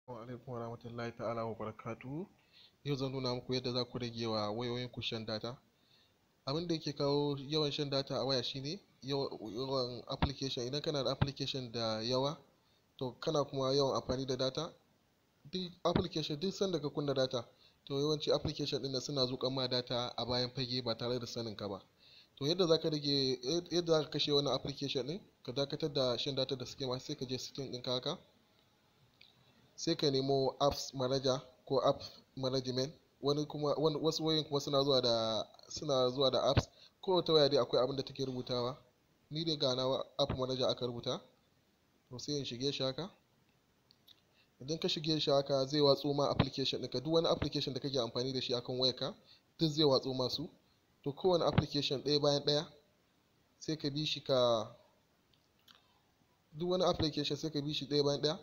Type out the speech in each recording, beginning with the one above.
Assalamu alaikum warahmatullahi ta'ala wa barakatuhu. Yau zan nuna muku yadda za ku rage wa wayoyin ku shan data. Abin da yake kawo yawan shan data a waya shine yawan application. Idan kana da application da yawa, to kana kuma yawan amfani da data. Duk application, duk sanda ka kunna data, to yawanci application ɗin suna zuƙan ma data a bayan fage ba tare da sanin ka ba. To yadda za ka rage, yadda za ka kashe wannan application ɗin, ka dakatar da shan data da suke ma, sai ka je setting ɗin haka. Sai ka nemo apps manager ko app management. Wasu wayoyin kuma suna zuwa da apps. Kowace waya dai akwai abin da take rubutawa. Ni dai ga nawa app manager aka rubuta. To sai in shige shi haka. Idan ka shige shi haka zai watso ma application ɗinka. Duk wani application da kake amfani da shi akan wayarka duk zai watso masu. To kowane application ɗaya bayan ɗaya sai ka bi shi duk wani application sai ka bi shi ɗaya bayan ɗaya.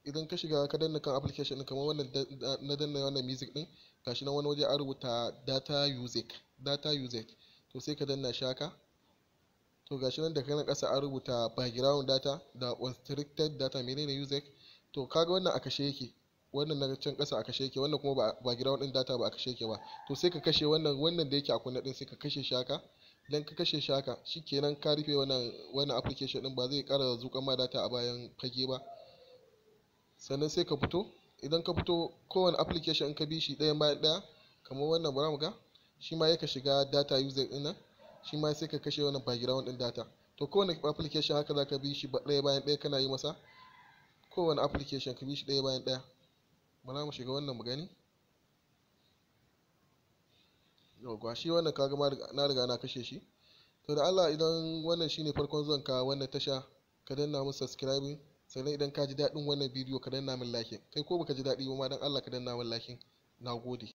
Idan ka shiga ka danna kan application ɗin kamar wannan na danna wannan music ɗin, gashi nan wani waje an rubuta data usage. To sai ka danna shi haka. To gashi nan da kanan ƙasa an rubuta background data da unrestricted data, menene usage. To kaga wannan a kashe yake, wannan na can ƙasa a kashe yake, wannan kuma ba background ɗin data ba a kashe yake ba. To sai ka kashe wannan da yake a kunne ɗin, sai ka kashe shi haka. Idan ka kashe shi haka shikenan ka rufe wannan application ɗin, ba zai ƙara zuƙan ma data a bayan fage ba. Sannan sai ka fito. Idan ka fito kowane application in ka bi shi ɗayan bayan ɗaya, kamar wannan bara mu ga, shi ma ka shiga data usage ɗin nan, shi ma sai ka kashe wannan background ɗin data. To kowane application haka za ka bi shi ɗaya bayan ɗaya kana yi masa. Kowane application ka bi shi ɗaya bayan ɗaya. Bara mu shiga wannan mu gani. Yauwa shi wannan kaga na riga na kashe shi. To da Allah, idan wannan shine farkon zuwan ka wannan tasha, ka danna mun subscribing. Sannan idan ka ji daɗin wannan bidiyo ka danna min like. Kai ko baka ji daɗi ba ma dan Allah ka danna min like. Na gode.